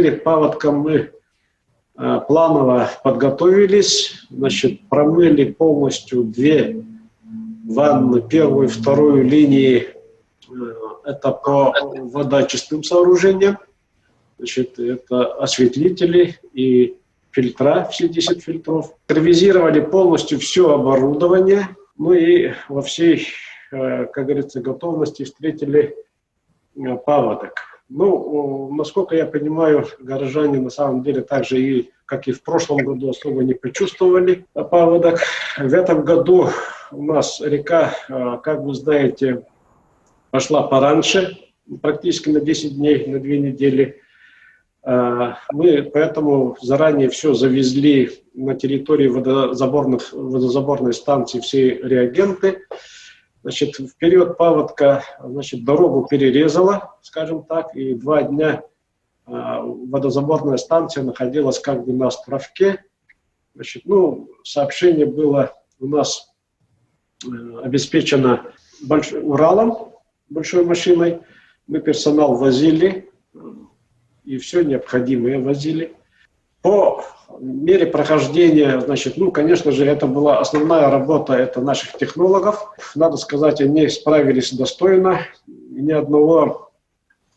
перед паводком мы планово подготовились, значит, промыли полностью две ванны, первую и вторую линии, это по водочистым сооружениям, значит, это осветлители и фильтра, все 10 фильтров. Ревизировали полностью все оборудование, ну и во всей, как говорится, готовности встретили паводок. Ну, насколько я понимаю, горожане на самом деле так же, и, как и в прошлом году, особо не почувствовали паводок. В этом году у нас река, как вы знаете, пошла пораньше, практически на 10 дней, на 2 недели. Мы поэтому заранее все завезли на территории водозаборной станции, все реагенты. Значит, в период паводка, значит, дорогу перерезала, скажем так, и 2 дня водозаборная станция находилась как бы на островке. Значит, ну, сообщение было у нас обеспечено Уралом, большой машиной. Мы персонал возили и все необходимое возили. По мере прохождения, значит, ну, конечно же, это была основная работа, это наших технологов. Надо сказать, они справились достойно. Ни одного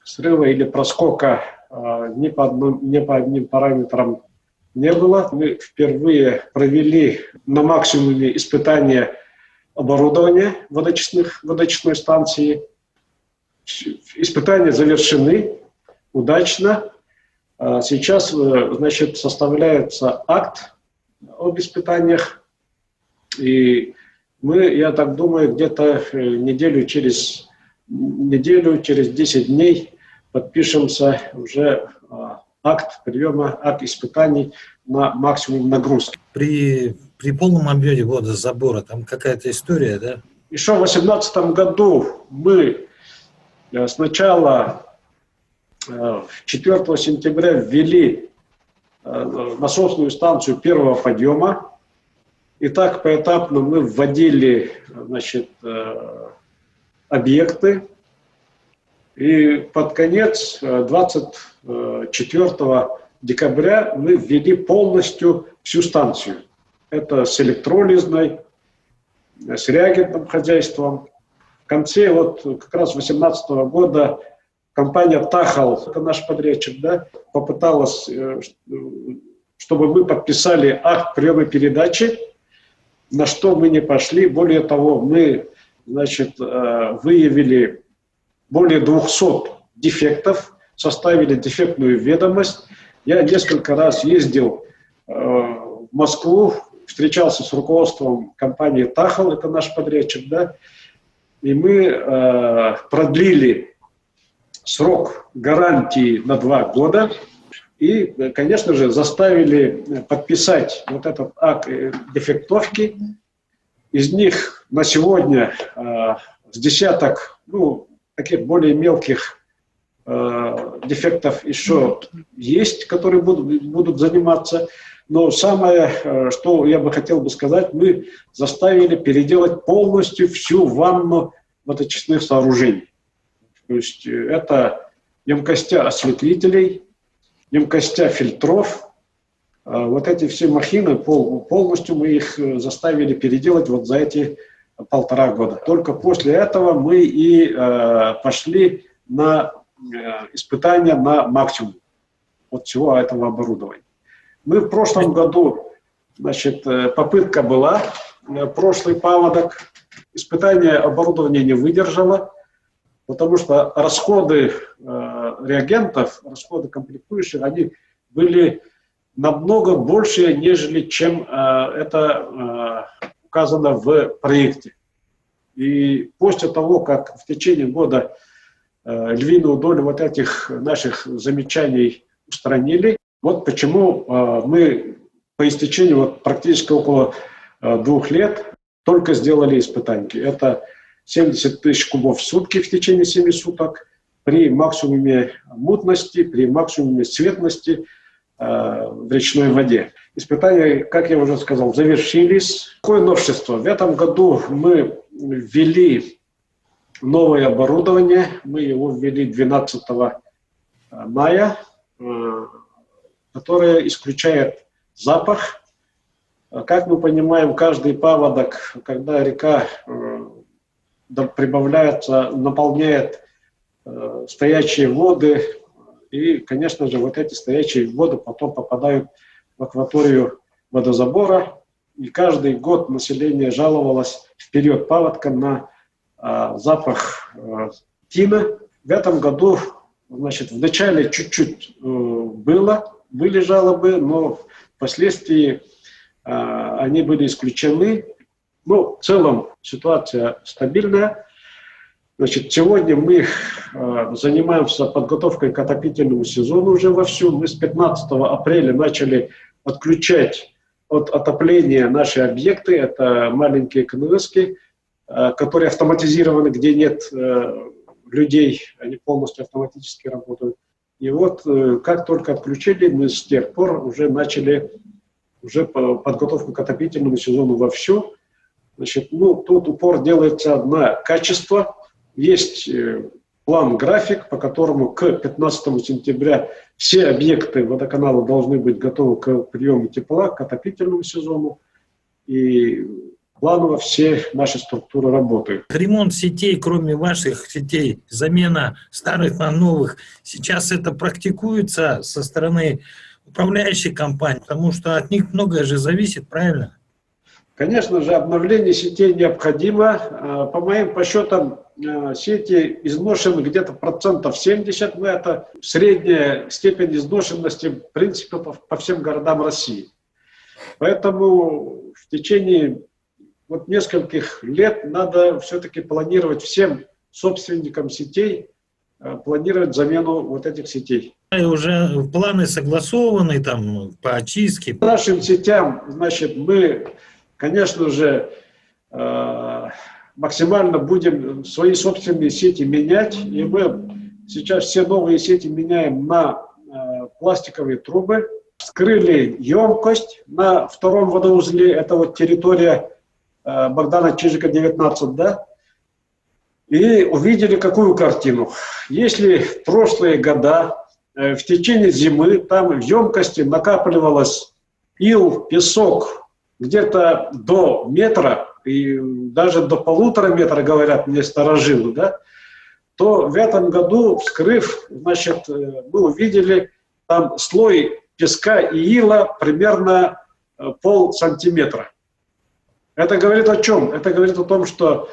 срыва или проскока ни по одним параметрам не было. Мы впервые провели на максимуме испытания оборудования водочистной станции. Испытания завершены удачно. Сейчас, значит, составляется акт об испытаниях, и мы, я так думаю, где-то через 10 дней подпишемся уже акт приема, акт испытаний на максимум нагрузки. При полном объеме водозабора там какая-то история, да? Еще в 2018 году мы сначала 4 сентября ввели насосную станцию первого подъема. И так поэтапно мы вводили, значит, объекты. И под конец, 24 декабря, мы ввели полностью всю станцию. Это с электролизной, с реагентным хозяйством. В конце вот как раз 2018 года компания Тахал, это наш подрядчик, да, попыталась, чтобы мы подписали акт приема передачи, на что мы не пошли. Более того, мы, значит, выявили более 200 дефектов, составили дефектную ведомость. Я несколько раз ездил в Москву, встречался с руководством компании Тахал, это наш подрядчик, да, и мы продлили срок гарантии на 2 года и, конечно же, заставили подписать вот этот акт дефектовки. Из них на сегодня с десяток, ну, таких более мелких дефектов еще есть, которые будут заниматься. Но самое, что я бы хотел бы сказать, мы заставили переделать полностью всю ванну водочистных сооружений. То есть это емкостя осветлителей, емкостя фильтров. Вот эти все махины, полностью мы их заставили переделать вот за эти 1,5 года. Только после этого мы и пошли на испытания на максимум от всего этого оборудования. Мы в прошлом году, значит, попытка была, прошлый паводок, испытание оборудования не выдержало, потому что расходы реагентов, расходы комплектующих, они были намного больше, нежели чем это указано в проекте. И после того, как в течение года львиную долю вот этих наших замечаний устранили, вот почему мы по истечению вот практически около 2 лет только сделали испытания. Это 70 тысяч кубов в сутки в течение 7 суток при максимуме мутности, при максимуме цветности в речной воде. Испытания, как я уже сказал, завершились. Какое новшество? В этом году мы ввели новое оборудование. Мы его ввели 12 мая. которая исключает запах. Как мы понимаем, каждый паводок, когда река прибавляется, наполняет стоячие воды, и, конечно же, вот эти стоячие воды потом попадают в акваторию водозабора, и каждый год население жаловалось в период паводка на запах тины. В этом году, значит, вначале чуть-чуть были жалобы, но впоследствии они были исключены. Ну, в целом ситуация стабильная. Значит, сегодня мы занимаемся подготовкой к отопительному сезону уже вовсю. Мы с 15 апреля начали отключать от отопления наши объекты. Это маленькие КНСки, которые автоматизированы, где нет людей, они полностью автоматически работают. И вот как только отключили, мы с тех пор уже начали подготовку к отопительному сезону вовсю. Значит, ну, тут упор делается на качество. Есть план-график, по которому к 15 сентября все объекты водоканала должны быть готовы к приему тепла, к отопительному сезону. И планово все наши структуры работают. Ремонт сетей, кроме ваших сетей, замена старых на новых, сейчас это практикуется со стороны управляющей компании, потому что от них многое же зависит, правильно? Конечно же, обновление сетей необходимо. По моим подсчетам, сети изношены где-то 70%, но это средняя степень изношенности, в принципе, по всем городам России. Поэтому в течение нескольких лет надо все-таки планировать всем собственникам сетей, планировать замену вот этих сетей. И уже планы согласованы там по очистке. По нашим сетям, значит, мы, конечно же, максимально будем свои собственные сети менять. И мы сейчас все новые сети меняем на пластиковые трубы. Вскрыли емкость на втором водоузле, это вот территория Богдана Чижика, 19, да? И увидели какую картину. Если в прошлые года, в течение зимы, там в емкости накапливалось ил, песок где-то до метра, и даже до 1,5 метра, говорят мне старожилы, да, то в этом году, вскрыв, значит, мы увидели там слой песка и ила примерно 0,5 сантиметра. Это говорит о чем? Это говорит о том, что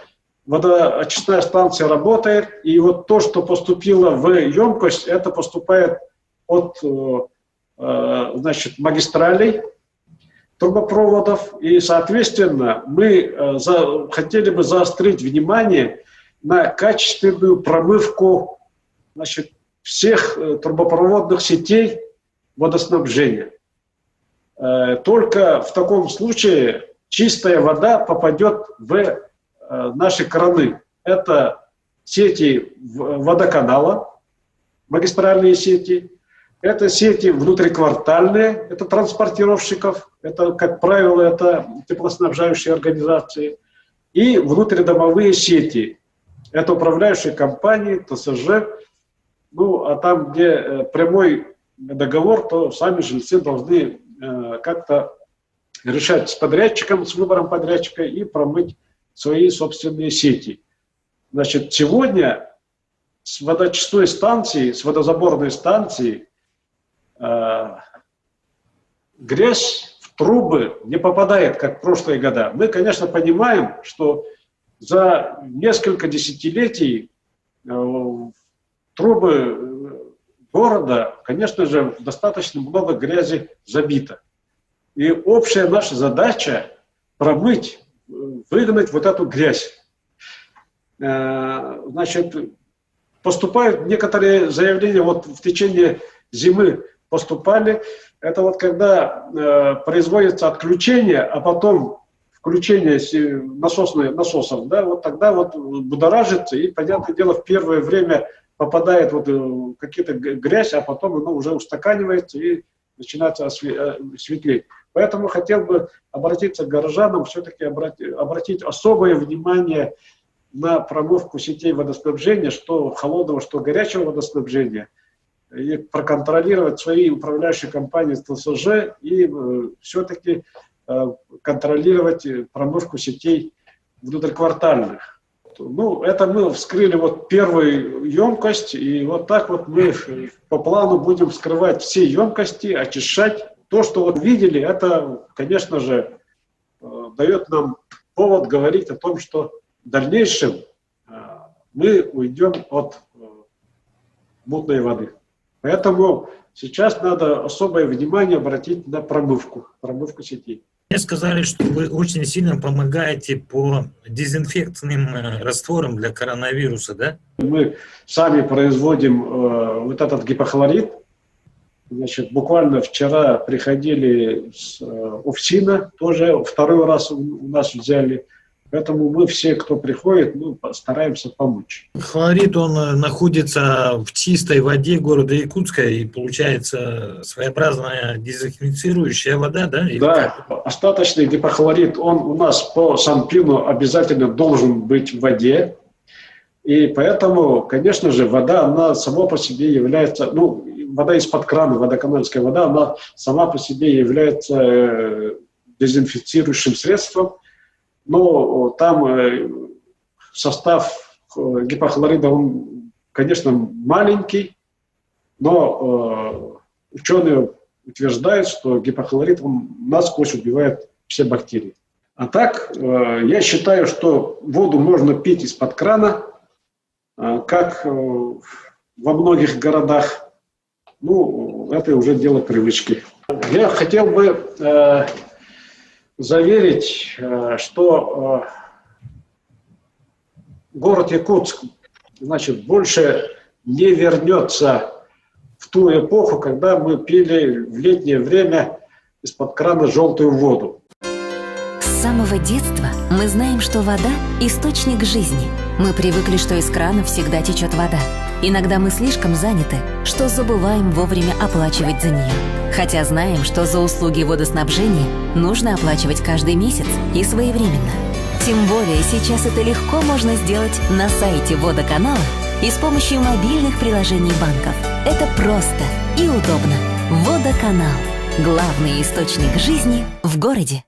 водоочистная станция работает, и вот то, что поступило в емкость, это поступает от значит, магистралей, трубопроводов, и, соответственно, мы хотели бы заострить внимание на качественную промывку, значит, всех трубопроводных сетей водоснабжения. Только в таком случае чистая вода попадет в наши краны. Это сети водоканала, магистральные сети, это сети внутриквартальные, это транспортировщиков, это, как правило, это теплоснабжающие организации, и внутридомовые сети, это управляющие компании, ТСЖ. Ну, а там, где прямой договор, то сами жильцы должны как-то решать с подрядчиком, с выбором подрядчика и промыть свои собственные сети. Значит, сегодня с водочистой станции, с водозаборной станции грязь в трубы не попадает, как в прошлые года. Мы, конечно, понимаем, что за несколько десятилетий трубы города, конечно же, достаточно много грязи забито. И общая наша задача промыть, выгнать вот эту грязь. Значит, поступают некоторые заявления, вот в течение зимы поступали, это вот когда производится отключение, а потом включение насосов, да, вот тогда вот будоражится, и, понятное дело, в первое время попадает вот какие-то грязь, а потом оно уже устаканивается и начинается светлеть. Поэтому хотел бы обратиться к горожанам, все-таки обратить особое внимание на промывку сетей водоснабжения, что холодного, что горячего водоснабжения. и проконтролировать свои управляющие компании ТСЖ и все-таки контролировать промывку сетей внутриквартальных. Ну, это мы вскрыли вот первую емкость, и вот так вот мы по плану будем вскрывать все емкости, очищать. То, что вот видели, это, конечно же, дает нам повод говорить о том, что в дальнейшем мы уйдем от мутной воды. Поэтому сейчас надо особое внимание обратить на промывку сетей. Мне сказали, что вы очень сильно помогаете по дезинфекционным растворам для коронавируса, да? Мы сами производим вот этот гипохлорид. Значит, буквально вчера приходили с УФСИНа, тоже второй раз у нас взяли. Поэтому мы все, кто приходит, стараемся помочь. Хлорид, он находится в чистой воде города Якутска, и получается своеобразная дезинфицирующая вода, да? Да, остаточный гипохлорид, он у нас по Санпину обязательно должен быть в воде. И поэтому, конечно же, вода, она сама по себе является, вода из-под крана, водоканальская вода, она сама по себе является дезинфицирующим средством. Но там состав гипохлорида, он, конечно, маленький, но ученые утверждают, что гипохлорид, он насквозь убивает все бактерии. А так, я считаю, что воду можно пить из-под крана, как во многих городах. Это уже дело привычки. Я хотел бы заверить, что город Якутск, значит, больше не вернется в ту эпоху, когда мы пили в летнее время из-под крана желтую воду. С самого детства мы знаем, что вода – источник жизни. Мы привыкли, что из крана всегда течет вода. Иногда мы слишком заняты, что забываем вовремя оплачивать за нее. Хотя знаем, что за услуги водоснабжения нужно оплачивать каждый месяц и своевременно. Тем более сейчас это легко можно сделать на сайте водоканала и с помощью мобильных приложений банков. Это просто и удобно. Водоканал – главный источник жизни в городе.